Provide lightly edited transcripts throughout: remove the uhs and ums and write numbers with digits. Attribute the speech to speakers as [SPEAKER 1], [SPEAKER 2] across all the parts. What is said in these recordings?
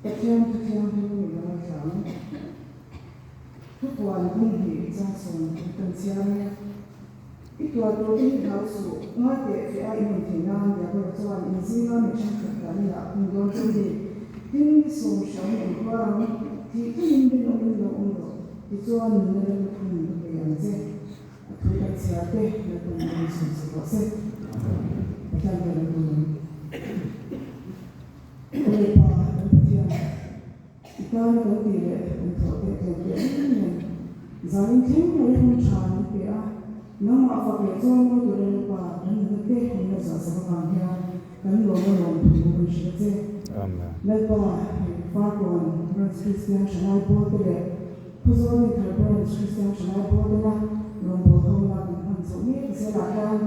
[SPEAKER 1] Katiang katiang tu ni dah macam tu kuan pun di jangan potensialnya itu ada di hausu ngate fi ai mun tinggal dia berjuang insinyur macam kerana nak mendorong jadi tinggi sosial yang kurang di tinggi undang dijual mengenai pun yang je potensial deh untuk menjadi sukses macam mana Ikaw na tire untuk dia zalim ting oleh mencari dia nama apa kerja mau turun apa dan nanti kita sama dia kan logo tunggu bersyukur lepas fakon Kristen Shalai boleh khususnya terhadap Kristen Shalai boleh logo haula kan semua kesalahan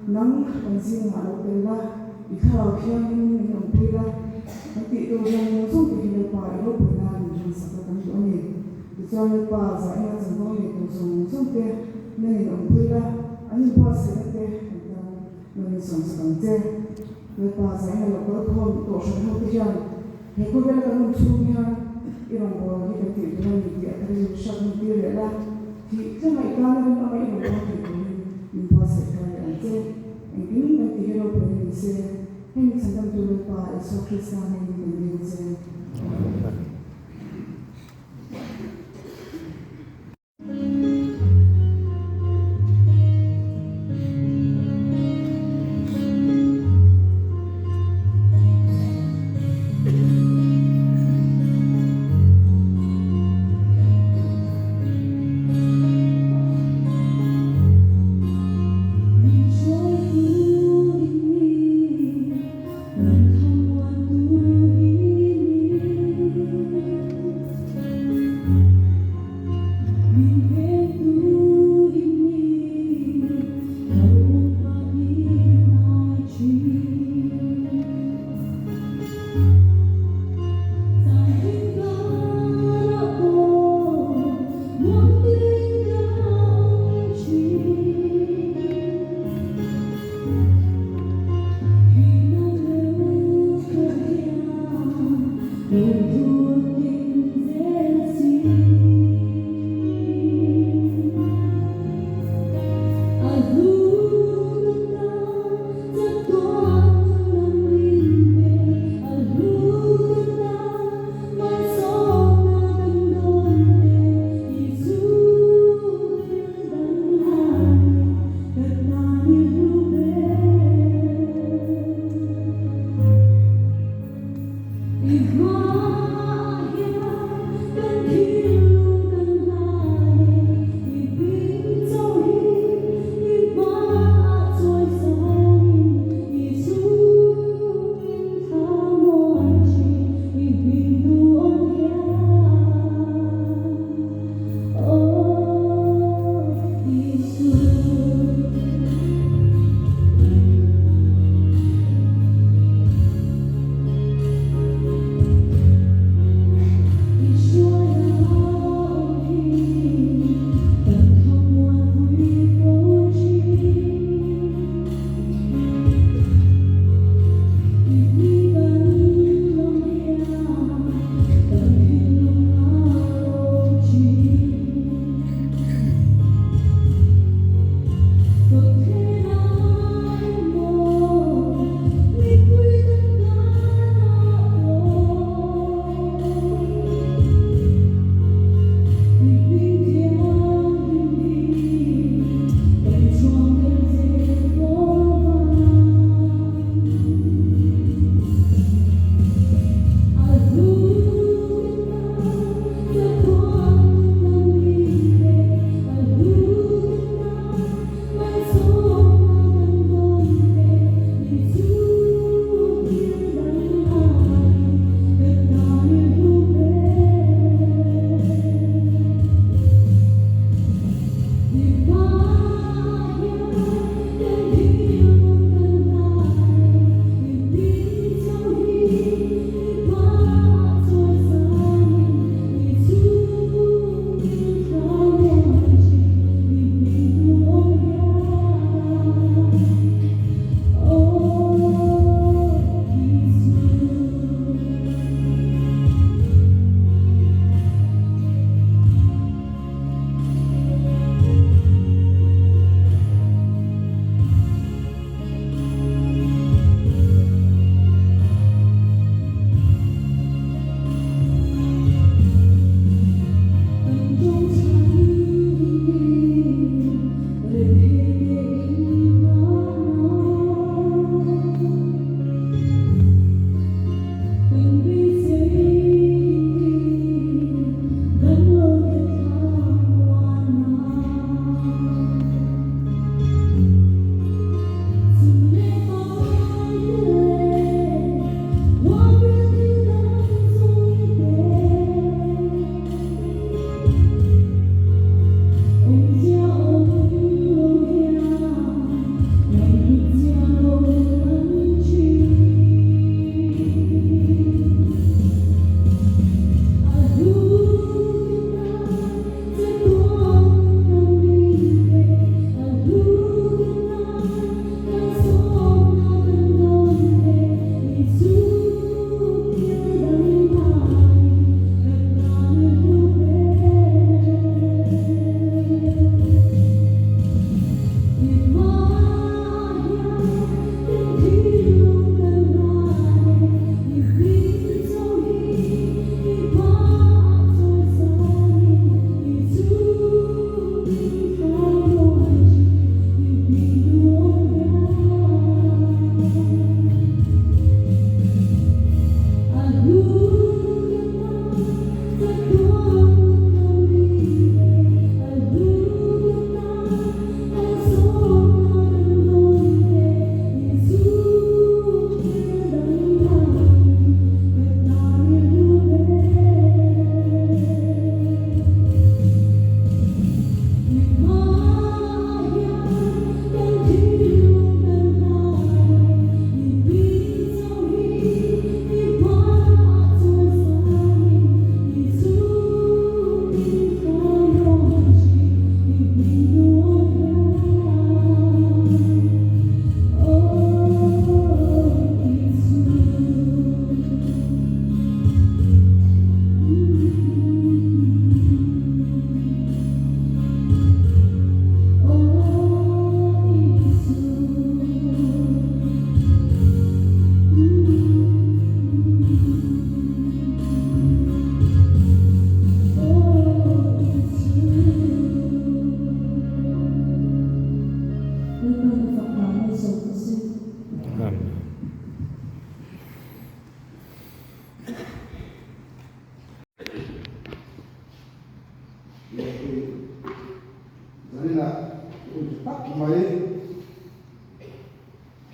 [SPEAKER 1] nang penting malu telah ikaw kian ini umpira nanti tu yang musuh kita pai lo benar ni sekarang ini dijual pas saya semua itu musuh dia ni umpira ani pas saya kita ni sekarang je lepas saya lo berkau tu semua dia hekulah kan musuhnya irang boleh kita tidak dia terus syaitan dia lah kita mai kan apa yang boleh pas saya je ini nanti kita boleh se Ini sedang berlupa Yesus Kristus yang menjadi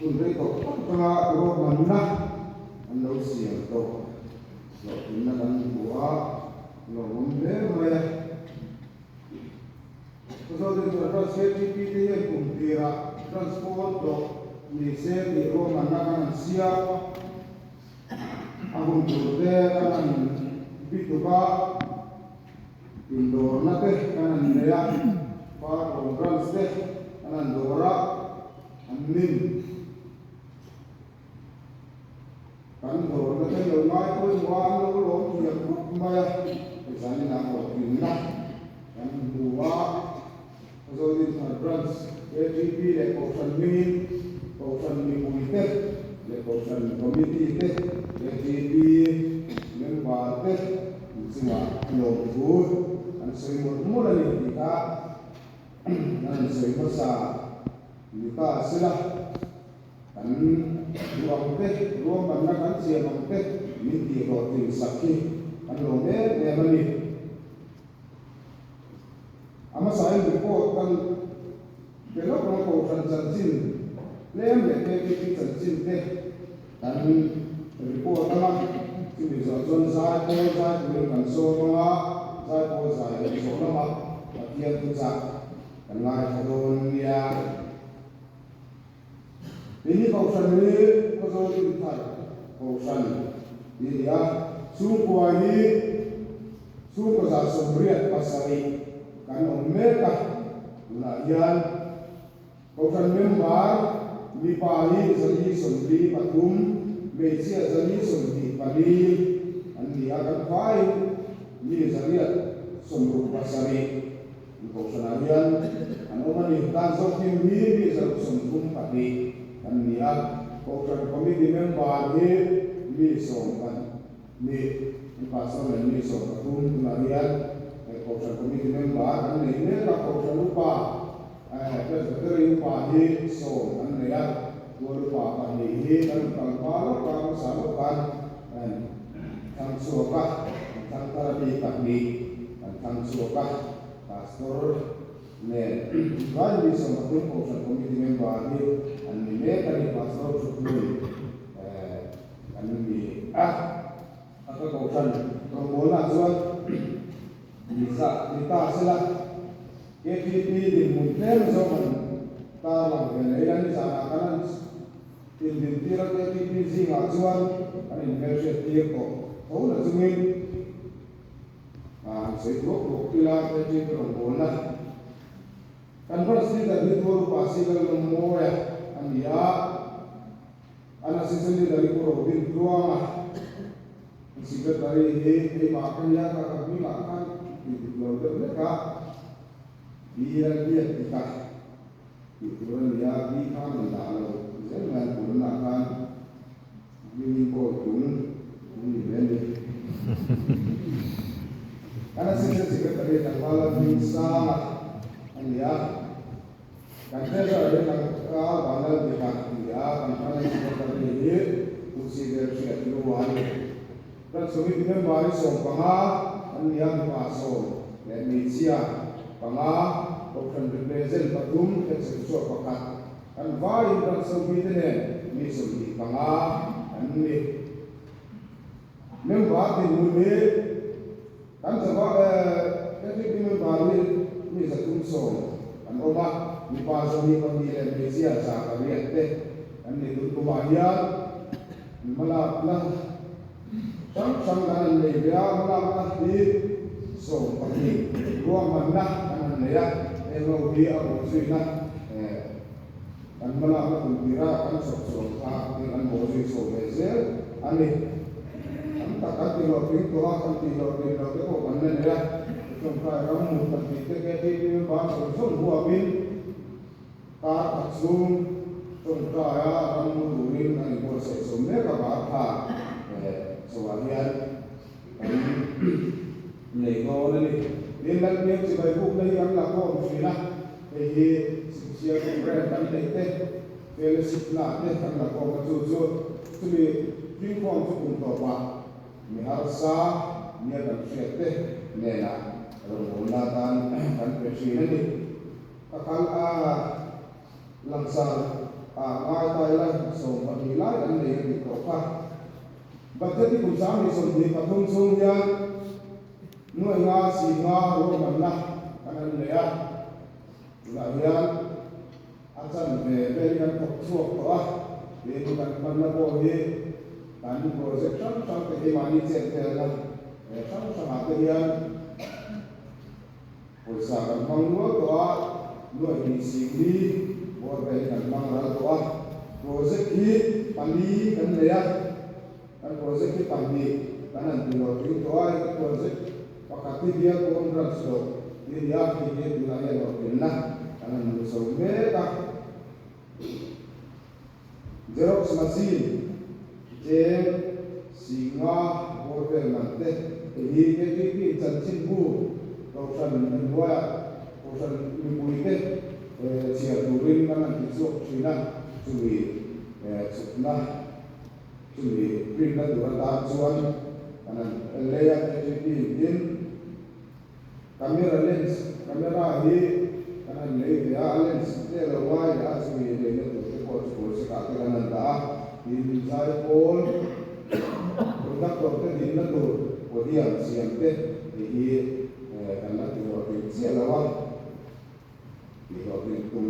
[SPEAKER 2] kun rei to tanga ro manna an lo siam to lo tinna kan buwa lo umbe maya so de to safety pi de kun tira transport to ni se ni ro manna kan sia abun de kan bituka Indor nate kanan nea par program ste kanan dora amin kan dor nate lo mai ko wa lo lo ya maya esani na ko tinna kan dua so di program AGP le ko sanmin ko sanmin muite le ko sanmin committee te AGP member te singa lo good soi một mô là gì ta nên soi một sa người ta sẽ là cảnh ruộng tết ruộng bằng nó cảnh xe bằng tết những gì rồi thì sạch khi cảnh lồng đế để mà đi ama sai report kan cái lúc nó còn chân chín lên để cái chân chín thế cảnh report đó thì bây giờ dân sai cô sai người cảnh số đó sai cô sai số nó mà tiền tu sa cảnh lại thôn nhà ini kausan ini kausan itu thar kausan ini ya sungguh ini sungguh saya sumriat pasari kan mereka layan kausan membar lipahi jadi sumri patum meja jadi sumri padi andi akan fai ini jadi sumru pasari kausan layan anoman ihtan sokim ini bisa sumrum padi kan niat kausan komiti member ni sokan ni pasal ni sokan pun larian kausan komiti member kan ni lah kausan lupa terus lupa ni sokan niat dua lupa kan ni kan kalau kalau salukan kan suka kan terapi kan ni kan suka pastor ne kan bisa mengatur kausan komiti member ni mereka di pasar sebelum kami apa kausan rombongan soal bisa kita selah KPP di Munten zaman talang dan di sana kanan tim tira KPP sih ngajuan kan investasi tiap tahu nak semin sebab kila KPP rombongan kan pasti dari dua pasti kalau mau ya dia anak sisanya dari Pulau Bintua sehingga dari ini makannya kakak ini makan di keluarga mereka dia kita itu dia kita mendalau jangan gunakan ini kodun ini benda karena sisanya dari kepala bisa dia kan saya ada yang awal dekat dia kan seperti ini usia dia luar dan suami dengan baris sompanga dan yang pasol dan Malaysia panga bukan represent patum dan sesuatu pakat kan bayi dan suami ini suami panga dan ini membuat ini kan sebab ketika membawa ini satu sol kan obat di pasal ini pemilihan Malaysia sahaja lihat deh, kan itu kebahagiaan malah sang dan dia malah di so pergi ruang mana kan lihat dia bersih kan malah berkira kan sok dengan posisi so besar aneh kan tak kan tidur akan tidur itu kan lihat contoh kamu tapi kita bahas so dua bin tak aksum tengkaya kamu turin dan proses mereka bahasa sewalian lego ni dia lagi sebagai buku yang laku mestilah siapa brand dan itu fellowship lah dia kan laku betul tu inform tu untuk apa ni harsa ni ada siapa nela rolatan kan presiden ni kakak langsar ngai tai la so ma ni lai kan nei ni ko ka budget ni kun sam ni so ni ka thong song ya nuai nga si nga ro man na kan ne ya la ya asan ve ve kan ko chuak ko a ve ni kan man na ko hi kan project sang ke mani chen te la sang ha ke ya Pulsa kan mangwa toa nuai ni singli bor kai kan mangra toa project hi pandi kan leya kan project hi pandi kan an tilo ti toa project pakati dia contract so dia ki ni dulaya no pinna kan an so meka xerox machine je singa bor kai mante hi ke ki chan chin bu kausan dua kausan ibu-ibu siap turin kan besok China curi sukna curi pindah dua tahun kanan layak jadi din kamera lens kamera hi kanan layak lens dia lawai asmi dia itu ekor sekali kanan dah di saya pun produk produk di itu podium siap deh di karena tinggal prinsip lawan tinggal prinsip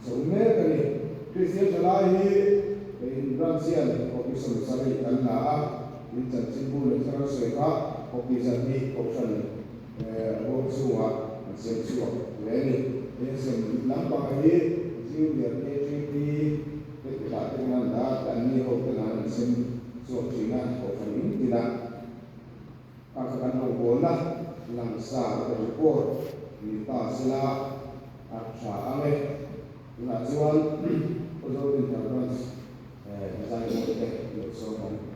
[SPEAKER 2] sebenarnya kali prinsip selahi indrasian kopi sebesar karena insan simbol secara sehat kopi jadi option semua semua ini nampak ini dia KTP kita dengan dan ini dengan semua dengan option ini tidak akan berguna lang sa report ni ta sila at sa ame na juan ulo din tarans design mo te so on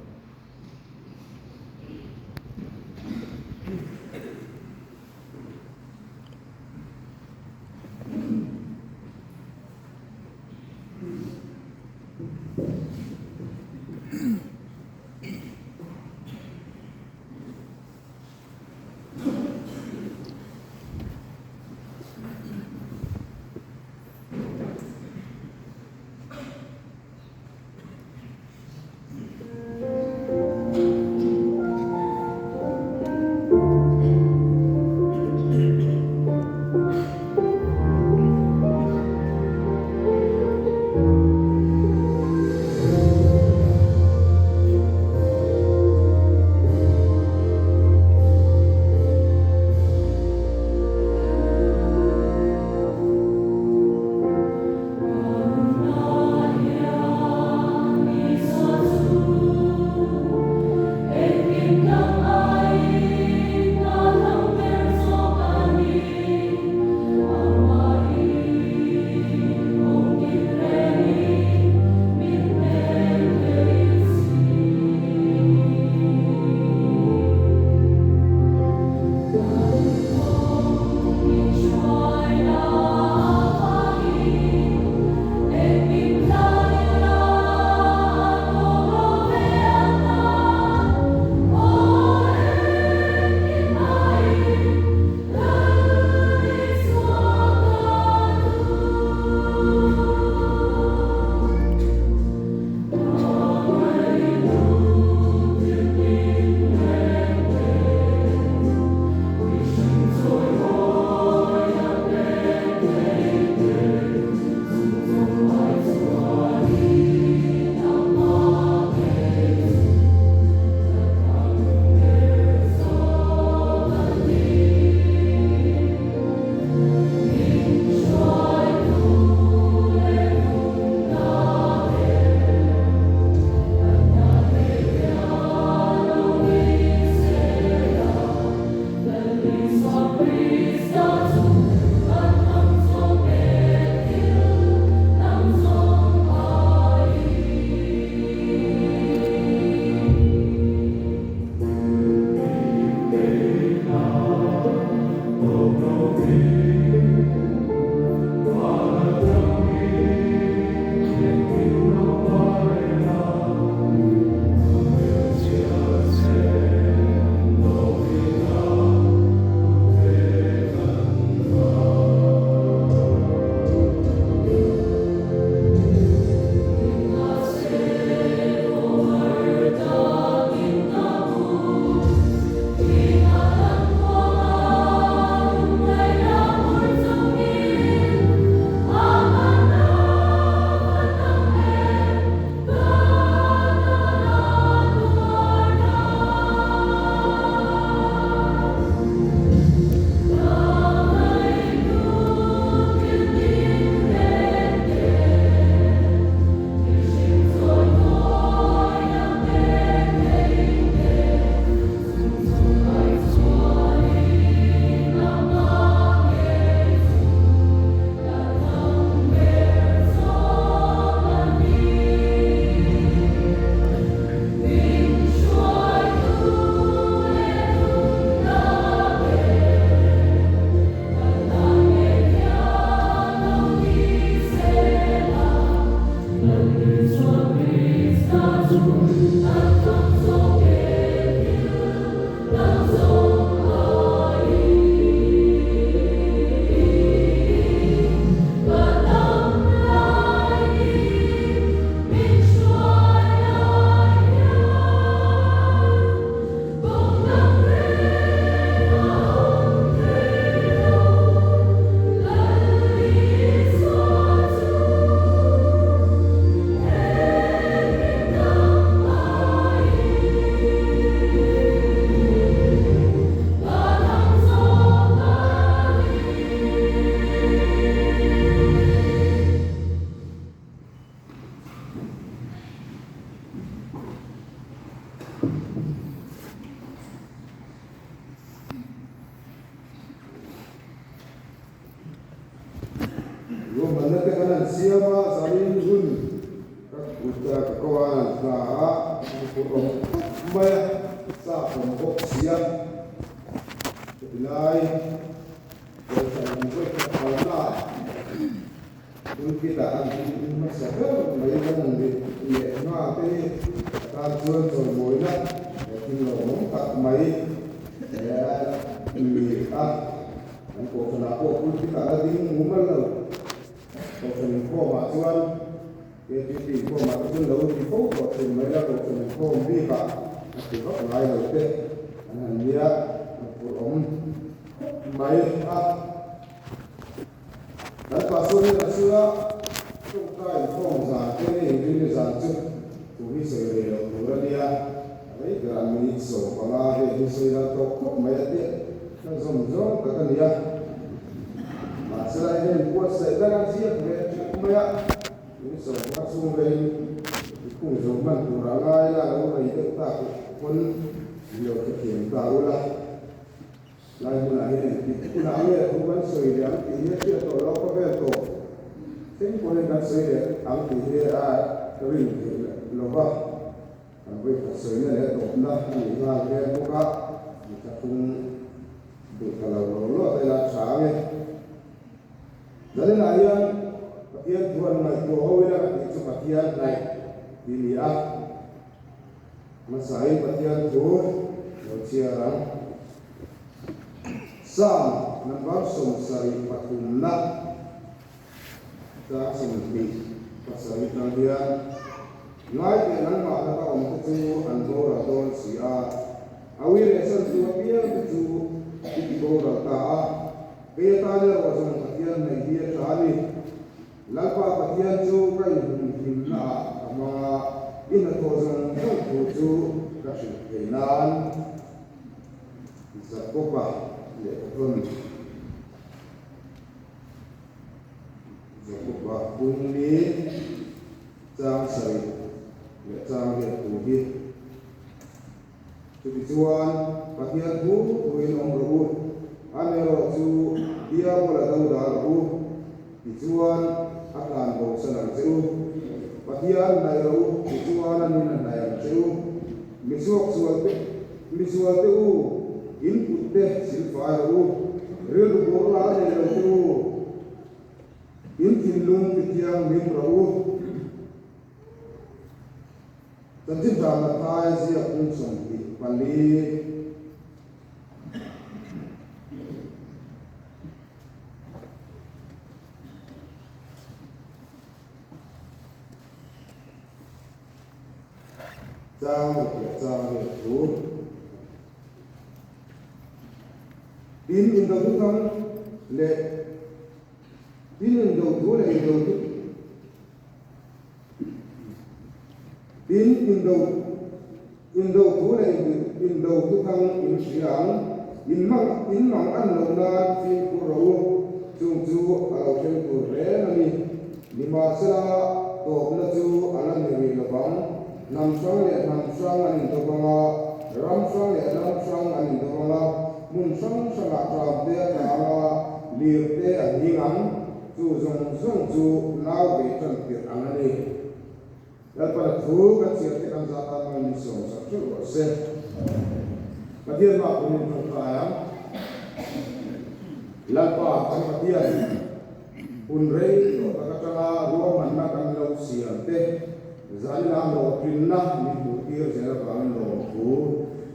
[SPEAKER 2] zani na lo pinna mi tu tir zera bang lo ku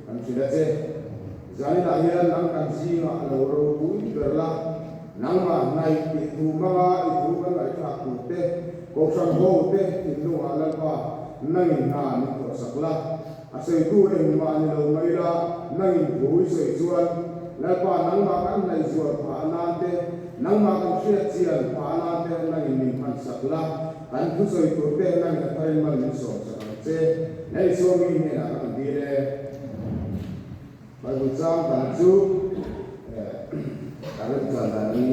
[SPEAKER 2] kan sida che zani na hian nang kan si ma lo ro ku berla nang ma nai ti tu ma i tu kan lai tha ku te ko sang ho te ti nu ala pa nang na ni to sakla asai tu en ma ni lo mai la nang bu sei chuan la pa nang ma kan nai zuar pa na te nang ma kan sia chian pa na te nang ni man sakla kan thu soi tu te nang na thai man ni so sa che nei so mi ne na kan di le ba bu zang kan chu kan chan da ni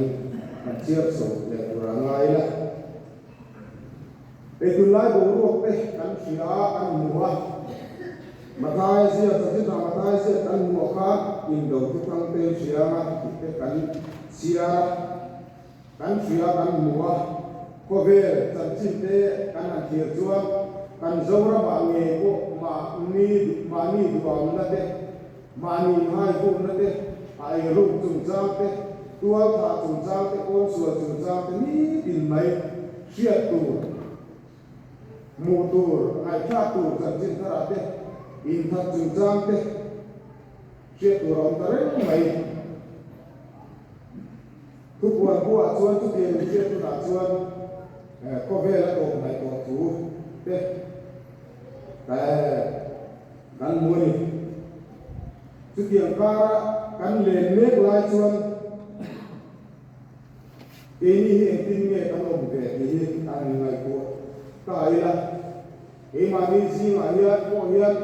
[SPEAKER 2] kan chia so le pura ngai la e tu lai bo ro pe kan sia kan muwa matai sia ta ti na matai sia kan muwa ka in do tu kang te sia ma te kan sia kan sia kan muwa ko ve chan chin te kan an thia chuan kan zora ba nge ko ma ni du ba na te ma ni hai ko na te ai ru chung chang te tua tha chung chang te kon suwa chung chang te ni din mai sia tu mu tur ai tha tu chan chin thara te in tha chung chang te sia tu ron ta re mai tu buat buat chuan tu tiền sia tu na chuan có vẻ là đồ này đồ thủ thế cái mua đi chút tiền ca cái lên nước lại chuan cái này em tin nghe cái ông về thì anh này của cái là cái mà đi gì mà hiện có hiện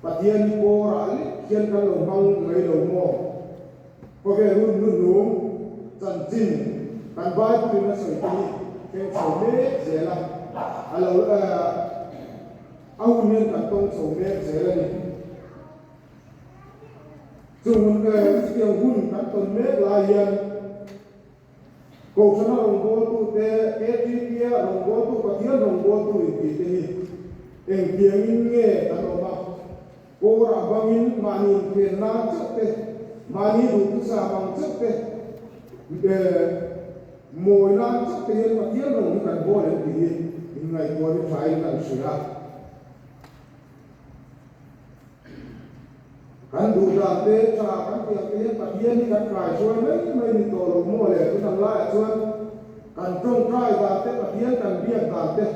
[SPEAKER 2] bắt hiện có ra hiện cái lồng băng mấy lồng mò có vẻ luôn luôn luôn chân chín cái vai của nó sợi tì cái sầu mế dễ lắm alo ông nên cần tông sầu mế dễ lên dùng cái điều hun cần tông mế là hiện cầu sana rong go tu te ethiopia rong go tu pathia rong go tu ti te hi eng tiang nge ta no ma ko ra bangin mani ke na chak te mani du tu sa bang chak te mồi lan chắc tiền mà tiền đồng cần vô đến thì ngày qua đến phải cần sửa cần đủ ra thế cha cần tiền mà tiền cần cài xuôi mấy mình tổ lồng mua để cái thằng lại xuôi cần trông cài ra thế mà tiền cần biếng ra thế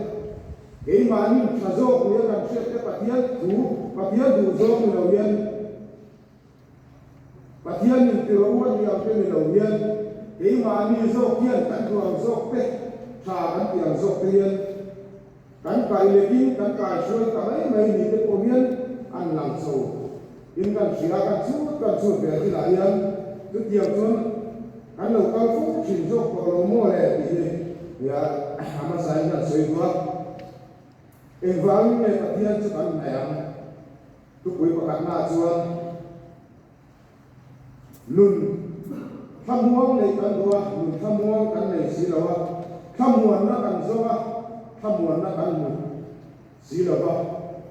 [SPEAKER 2] cái mà mình sử dụng cái cần xếp thế mà tiền đủ dùng mình đầu tiên mà tiền mình tiêu uống nhiều cái mình đầu tiên cái mà đi dọc tiền cắn đường dọc tết trà cắn tiền dọc tiền cắn cài lệ kim cắn cài xuôi cái mấy đi cái công viên ăn làm sầu in cắn xía cắn suốt về thì lại yên cứ tiền xuống cắn đầu cao phúc chỉ dọc vào lồng mua này thì ya ama sai na soi qua em vang này cái tiền cho cắn này ăn cứ quý bà cắn na chuan nun tham muang này cần đua tham muang cần này xí đâu tham muang nó cần số tham muang nó cần một xí đâu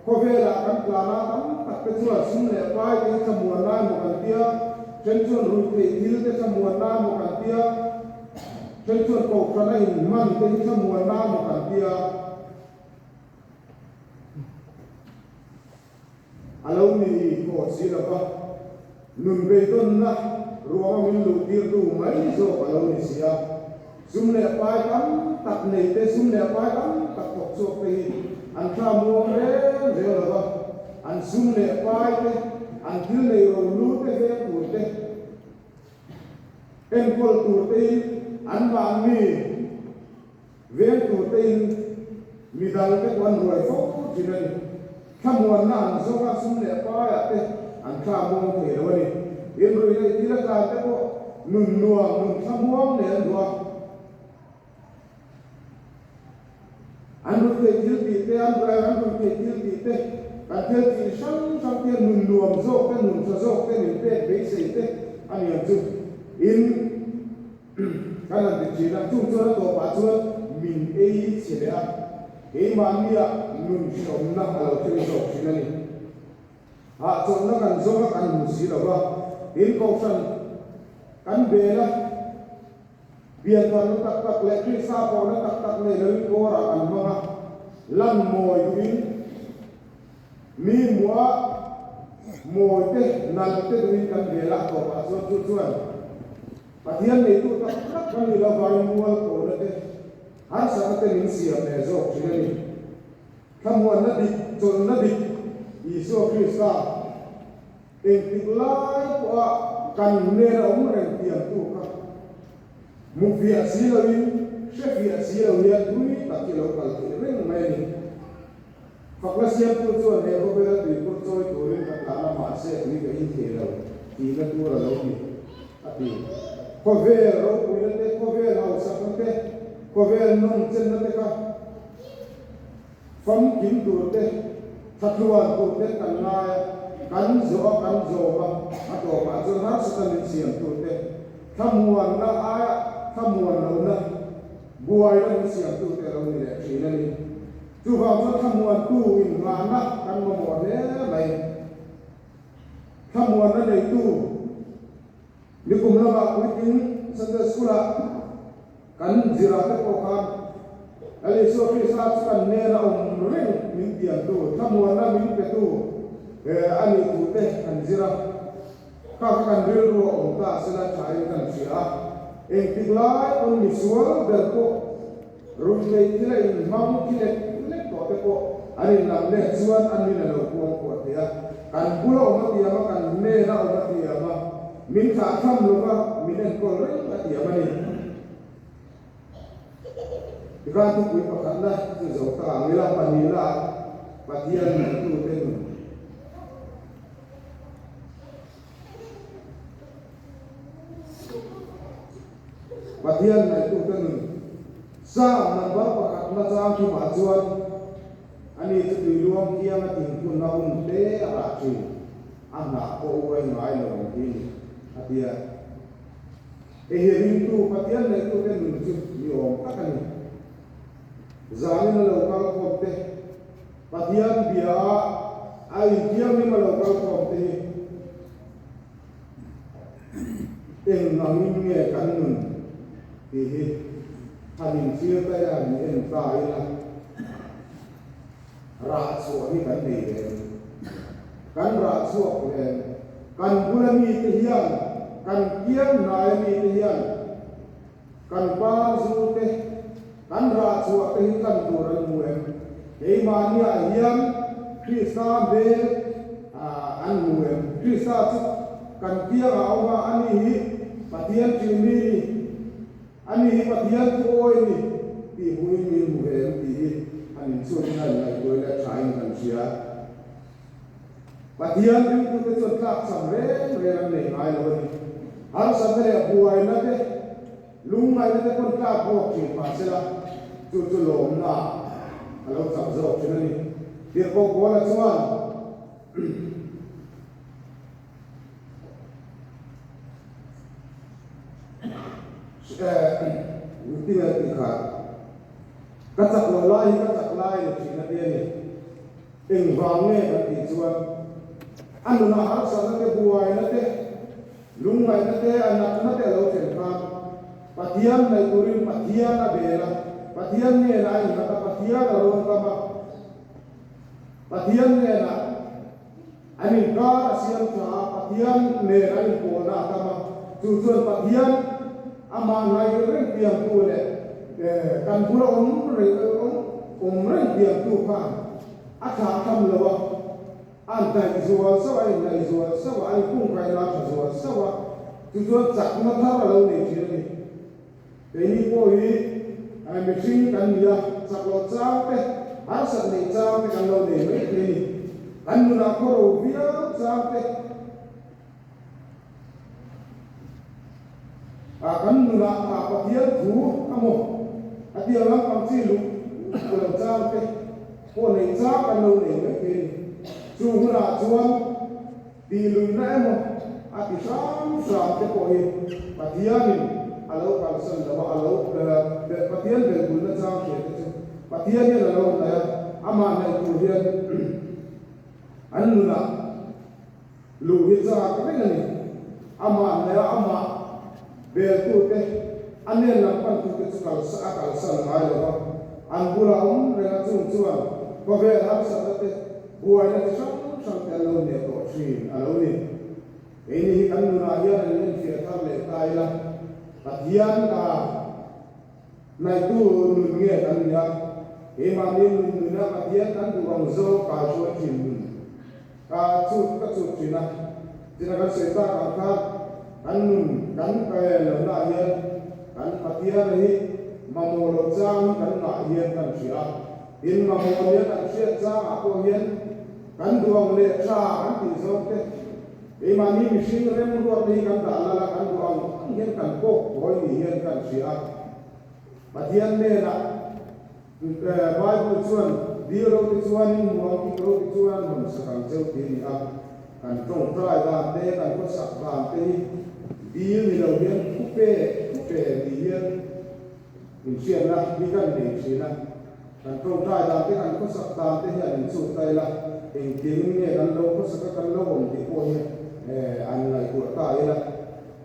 [SPEAKER 2] có vẻ là cần là nó tắm tập cái chuột xuống lẹ vai cái tham muang na một cần tia chân chuột rụt thì thiếu cái tham muang na một cần tia chân chuột cổ cho này man cái tham muang na một cần tia alo mi cổ xí đâu nung về tuần na ruang min lu tir tu mai zo kalau ni sia sumle pai kan tak nei te sumle pai kan tak tok so pe an tha mo re la an sumle pai te an til nei ro lu te ve tu te en kol tu te an ba mi ve tu te mi dal te kon roi fo ti nei khamwan na an zo ga sumle pai te an tha mo te lo ni yên rồi đây đi ra cái bộ nung nuông nung tham muang này ăn đùa ăn được cái thiếu bị tê ăn được cái thiếu bị tê ăn thiếu thì sáng cái nung nuông rô cái nung cho rô cái mình tê bế sấy tê ăn nhiều chung in cái là chỉ là chung cho nó tổ bá cho mình ấy chỉ để cái mà mình nung sống nó là cái rô chỉ là này cho nó cần rô nó cần một xí đâu in câu sân cắn bề đó biển vào nó tắc tắc lệ khi xa vào nó tắc tắc lệ lớn cô ra ăn măng lan mồi in mi mua mồi te nal te in kan bela ko pa so chuan pathian nei tu tak tak kan ni la vai mual ko na te har sa te min siam ne zo chinani khamwan na dik chon na dik Isu Krista eng tiklai ko kan ne ra um reng tiam tu ka mu via silawin she via silawia tui ta ki lo kal ti reng mai ni fakla siam tu chuan he ko bela ti ko choi tu rin ka ta na ma se ni ka in the lo ti na tu ra lo ni ati ko ve ro ku na te ko ve lo sa ka te ko ve non chen na te ka fam kim tu te Satuan tu te kanai kan zo ma ato ma zo na sa kan siam tu te thamuan na a thamuan lo na buai na siam tu te lo ni le chi na ni tu ha zo thamuan tu in ma na kan mo mo ne mai thamuan na nei tu ni kum na ba ku tin Sunday school kan jira te ko kan ali so Krista kan ne na ring min tiang tu thamuan na min pe tu ani tu te kan jira ka kan ril ro om ta sela chai kan sia eng tiglai on mi sual ber ko rum nei tila in mam kile le to te ko ani nam ne chuan ani na lo kuang ko te kan bulo ma ti ma kan ne na o ma ti ma min tha tham lo ma min en ko re ma ti ma ni Ikan tu kui pakanda tu zo ka ngila panila patian tu tenu patian tu tenu sa namba pakatna sa ki majuan ani tu luang kia ma ting pun na un te ara chi ana ko oi ngai lo ni atia hearing tu patian tu tenu tu yo pakani Zalina local komte patian bia ai dia ni local komte eng namin nge kanun ti hanin sia ta ya ni en ta ila ra so ni kan ni kan ra so le kan bulami ti hian kan kiam nai ni ti hian kan pa zu te kan ra chua te kan tu ran muem ei mania hiam Krista be an muem Krista chu kan kia awa ani hi patian chimi ani hi patian tu oi ni ti hui mi muem ti anin chu ni lai lai doi la trai kan sia patian tu te chu tak sam re an nei mai lo ni har sam re buai na te lung mai te kon ta bo chi pa se la chu lom na alo chap zo chen ni dir ko la chuan dia tikha kachak lo lai ni chi na te ni eng wang ne ka ti chuan anu na har sa na te buai na te lung mai na te anak na te lo chen ka patian nai turin patian na bela patian ne na ai na patian la ron ka ma patian ne na ani ka asiam cha patian ne na ni ko na ka ma chu chuan patian ama ngai ren piang tu le kan pura om re piang tu ka atha tham lo an tai zuwa sa ai nai zuwa sa ai kung kai na zuwa sa wa chu chuan chak na tha lo ne chi ni Ini poi ai machine kan dia saklo chape har sak nei chape kan lo nei me ni kan nu na ko via chape a kan nu na a patia thu amo atia lang pang chi lu ko chape ko nei cha kan lo nei me ni chu na chuan di lu na mo ati sam te ko hi patia ni alo kalsan da alo patian be gulna chang ke patian ne lo na ama na tu hian anuna lu hi cha ka ne ni ama be tu te anen la pan tu ke kal san ma lo an bula renga chung chuan ko ve ram sa te buai na sang sang te lo ne to thin alo ni ini kan nu na ya len fi thar le tai la pathian ka nai tu nu nge kan ya e ma ni nu na pathian kan tu bang zo ka zo thin ka chu thina tina kan se ta ka kan nun kan ka lo na ya kan pathian hi mamolo chang kan na hian kan sia in mamolo ya kan sia chang a ko hian kan duang le cha kan ti zo te e ma ni mi sing rem ru ni kan da la kan duang hian kan ko hoi ni hian kan sia pathian ne na Bible chuan dio ti chuan in mo ki ro ti chuan hom sa kan cheu ti ni a kan tong trai da te kan ko sak da te dio ni lo hian ku pe ni hian in xiên la đi gần để xí la kan trong trai da te kan ko sak da te hian in chu tai la in tiếng nghe kan lo ko sak kan lo hom ti ko hian an lai ku ta la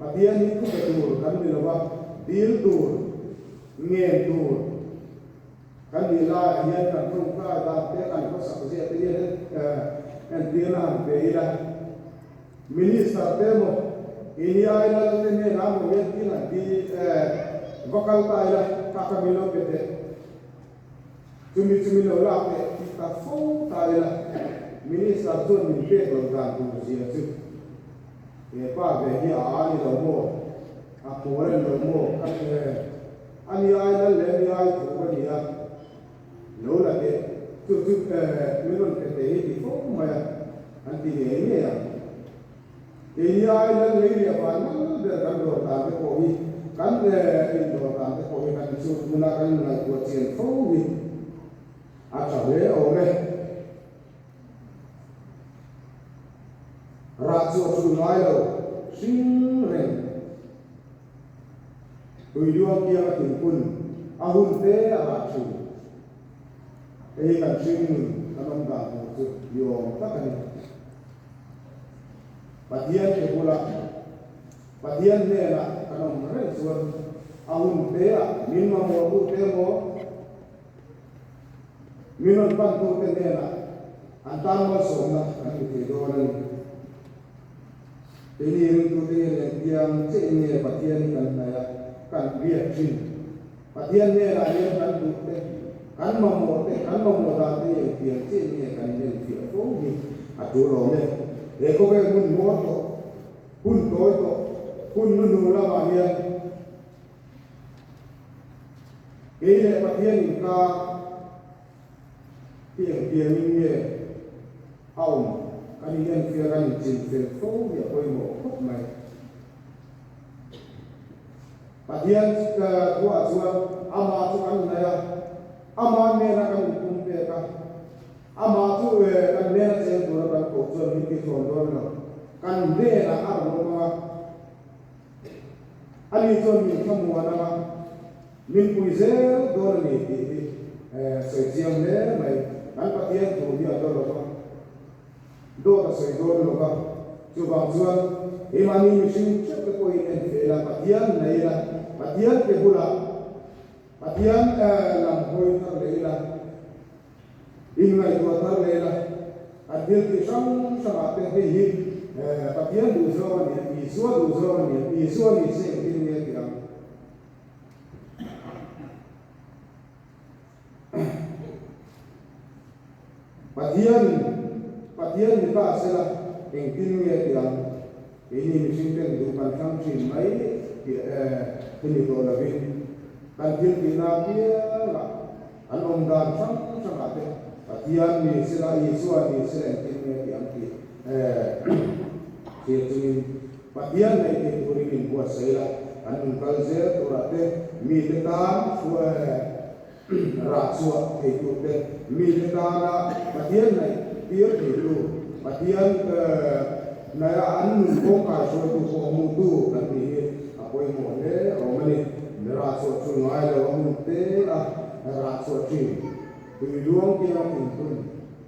[SPEAKER 2] pathian ni ku pe tur kan ni lo wa dil tur nghe tur kan ni la hian kan trong trai da te kan ko sak je te hian en tiếng la pe la minister te mo ini ai la te ne na mo hian ti la di vocal tai la kakamilo pete cumi lo la pe kita fo tai la minister ton min pe lo dan tu si la chu e pa ve hi a ni lo mo a ko re lo mo kan ani ai la le ni ai ko ba ni ya lo la ke tu mi lo ke te hi fo ma an ti ni ya e ni ai la le ni ba na de kan do ta ko hi kan in do ta ko hi kan chu mula kan la ko chen fo wi a cha le o me ra chu chu lai lo sing ren tui luang kia tin kun a hun te a ra chu e kan sing kan om da chu yo ta kan pathian ke pula pathian ne la kan om re chuan a hun te a min ma mo tu te mo minon pan tu te ne la an tan mo so na kan ti do na te ni rin tu te ne tiang che ne pathian kan na ya kan bia chin pathian ne la ye kan tu te kan ma mo da te ye tiang che ne kan ne ti ko ni a tu ro ne e ko ke mun mo to kun to kun nu la ma hian e le pathian ka tiang min ye au kan hian kia kan chin fe fo ya koi mo khop mai pathian ka tua chuan ama chu kan na ya ama ne na kan kum pe ka ama chu kan ne na chen tu kan ko chuan ni ki thon do na kan ne na ar mo ma ani chuan min khamu na ma min pui ze do ni ti soi chiam le mai kan pathian tu hi a do lo do ta soi do lo ka chu bang chuan e mani mi sing chep ko in en fe la pathian nei la pathian ke bula pathian lam hoi thar le la in ngai tu thar le la adil ki sang sama te hi pathian du zo ni i zo ni se tin ne ki ram pathian ni ta se la eng tin ne ki ram ini mesti kan du kan kam chin mai ini to la vin kan tin ti na pia la an om dan sang ate pathian ni sila Yesus ni sila tin ne ki am ki tin pathian nei ke turi min buat saya an kal ze to ate mi te ta ra chua ke tu te mi te ta na pathian nei pia ni lu pathian na an ko ka so tu ko mu tu kan ni apoi mo le o mani ra so chu ngai le mu te ra so chi tu luang ki na tin kun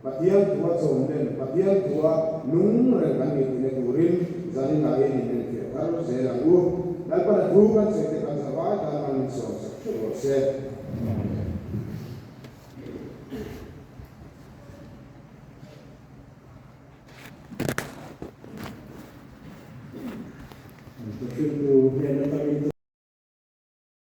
[SPEAKER 2] pathian tua chom len pathian tua nung re kan ni ne turin zani na ye ni ne ke kar se la u dal pa tu kan se te kan sa va ta man so se the film